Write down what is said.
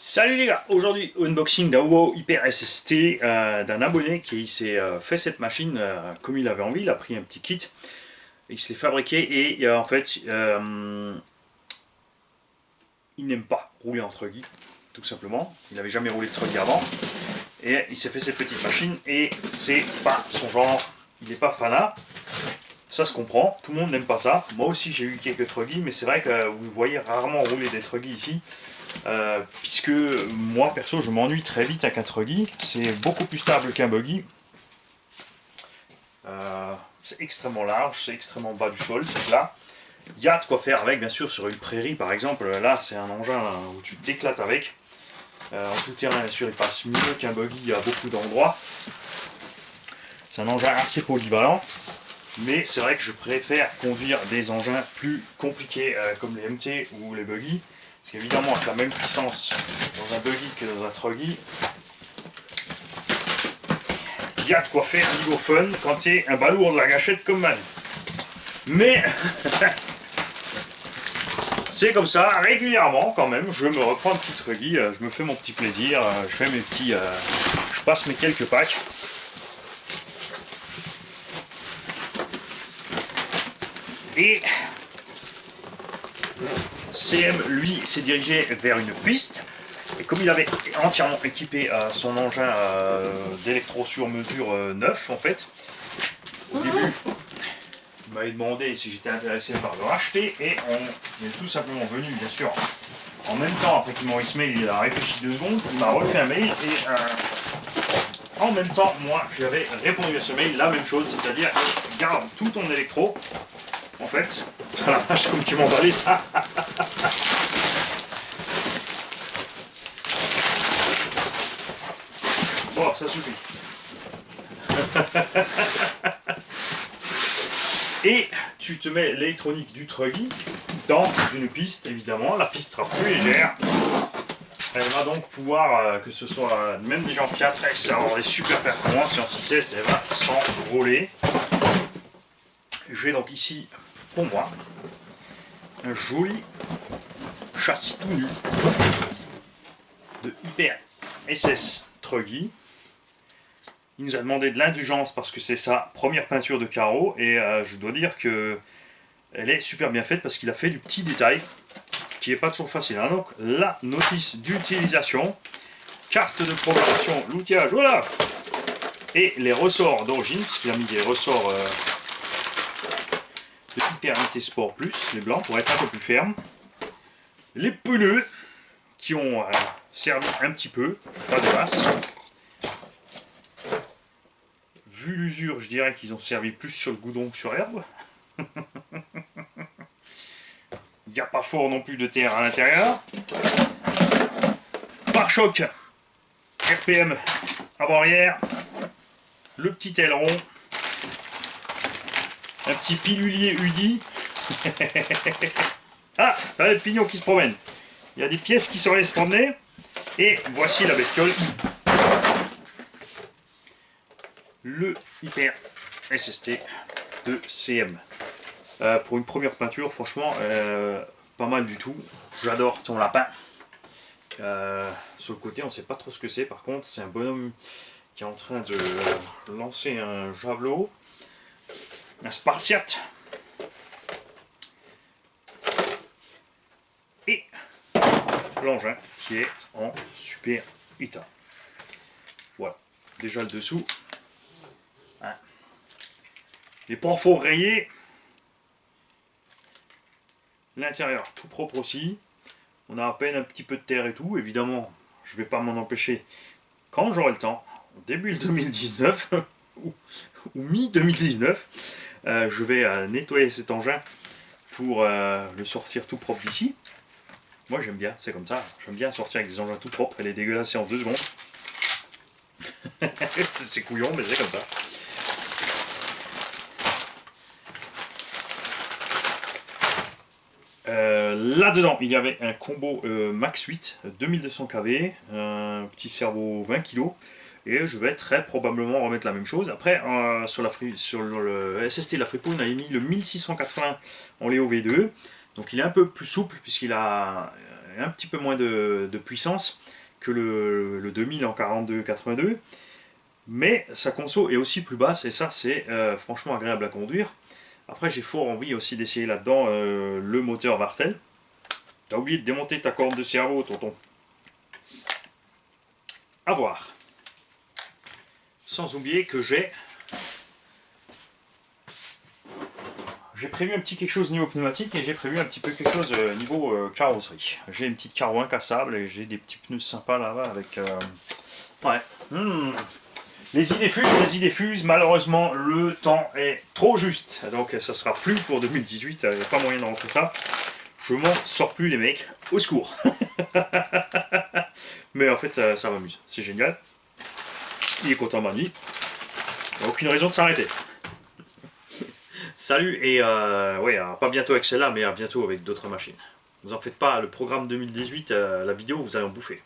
Salut les gars, aujourd'hui unboxing d'un WoW Hyper SST d'un abonné qui s'est fait cette machine comme il avait envie. Il a pris un petit kit, il se l'est fabriqué et en fait il n'aime pas rouler en truggy, tout simplement. Il n'avait jamais roulé de truggy avant et il s'est fait cette petite machine et c'est pas son genre, il n'est pas fanat. Ça se comprend, tout le monde n'aime pas ça. Moi aussi j'ai eu quelques truggy, mais c'est vrai que vous voyez rarement rouler des truggy ici. Puisque moi perso je m'ennuie très vite avec un truggy, c'est beaucoup plus stable qu'un buggy. C'est extrêmement large, c'est extrêmement bas du sol, c'est là. Il y a de quoi faire avec, bien sûr, sur une prairie par exemple. Là c'est un engin là, où tu t'éclates avec. En tout terrain bien sûr il passe mieux qu'un buggy à beaucoup d'endroits. C'est un engin assez polyvalent. Mais c'est vrai que je préfère conduire des engins plus compliqués comme les MT ou les buggy. Parce qu'évidemment, avec la même puissance dans un buggy que dans un truggy, il y a de quoi faire niveau fun quand tu es un balourd de la gâchette comme Manu. Mais c'est comme ça, régulièrement quand même, je me reprends un petit truggy, je me fais mon petit plaisir, je fais mes petits, je passe mes quelques packs. Et CM, lui, s'est dirigé vers une piste. Et comme il avait entièrement équipé son engin d'électro sur mesure neuf, en fait, au début, il m'avait demandé si j'étais intéressé par le racheter. Et on est tout simplement venu, bien sûr, en même temps, après qu'il m'a envoyé ce mail, il a réfléchi 2 secondes, il m'a refait un mail. Et en même temps, moi, j'avais répondu à ce mail la même chose, c'est-à-dire garde tout ton électro. En fait, à la vache comme tu m'emballais ça. Bon, ça suffit. Et tu te mets l'électronique du truggy dans une piste, évidemment. La piste sera plus légère. Elle va donc pouvoir, que ce soit même déjà en 4S, avoir des super performances. Et en 6S, elle va s'envoler. J'ai donc ici pour moi un joli châssis tout nu de Hyper SS Truggy. Il nous a demandé de l'indulgence parce que c'est sa première peinture de carreau et je dois dire que elle est super bien faite parce qu'il a fait du petit détail qui n'est pas toujours facile. Hein. Donc la notice d'utilisation, carte de programmation, l'outillage, voilà, et les ressorts d'origine, parce qu'il a mis des ressorts de Hyper Sport Plus, les blancs, pour être un peu plus fermes. Les pneus qui ont servi un petit peu, pas de masse. Vu l'usure, je dirais qu'ils ont servi plus sur le goudron que sur l'herbe. Il n'y a pas fort non plus de terre à l'intérieur. Pare-choc RPM avant-arrière. Le petit aileron. Un petit pilulier UDI. Ah, ça le pignon qui se promène. Il y a des pièces qui sont laissées se promener. Et voici la bestiole. Le Hyper SST de CM. Pour une première peinture, franchement, pas mal du tout. J'adore son lapin. Sur le côté, on ne sait pas trop ce que c'est. Par contre, c'est un bonhomme qui est en train de lancer un javelot. Un spartiate. Et l'engin qui est en super état. Voilà. Déjà le dessous. Hein. Les ports rayés. L'intérieur tout propre aussi. On a à peine un petit peu de terre et tout. Évidemment, je ne vais pas m'en empêcher quand j'aurai le temps. Début 2019 ou mi-2019. Je vais nettoyer cet engin pour le sortir tout propre d'ici. Moi j'aime bien, c'est comme ça. J'aime bien sortir avec des engins tout propres et les dégueulasser en 2 secondes. C'est couillon, mais c'est comme ça. Là-dedans, il y avait un combo Max 8, 2200 kV, un petit cerveau 20 kg. Et je vais très probablement remettre la même chose. Après, sur le SST de la Fripouille, on a mis le 1680 en Léo V2. Donc il est un peu plus souple puisqu'il a un petit peu moins de puissance que le 2000 en 42-82, mais sa conso est aussi plus basse, et ça c'est franchement agréable à conduire. Après j'ai fort envie aussi d'essayer là-dedans le moteur Martel. T'as oublié de démonter ta corde de cerveau, tonton. À voir. Sans oublier que j'ai prévu un petit quelque chose niveau pneumatique, et j'ai prévu un petit peu quelque chose niveau carrosserie. J'ai une petite carreau incassable et j'ai des petits pneus sympas là-bas avec... Ouais. Les idées fusent, malheureusement le temps est trop juste. Donc ça sera plus pour 2018, il n'y a pas moyen d'en faire ça. Je m'en sors plus les mecs, au secours. Mais en fait ça m'amuse, c'est génial. Il est content Mani. Il n'y a aucune raison de s'arrêter. Salut, et ouais, pas bientôt avec celle-là, mais à bientôt avec d'autres machines. Vous en faites pas, le programme 2018, la vidéo, vous allez en bouffer.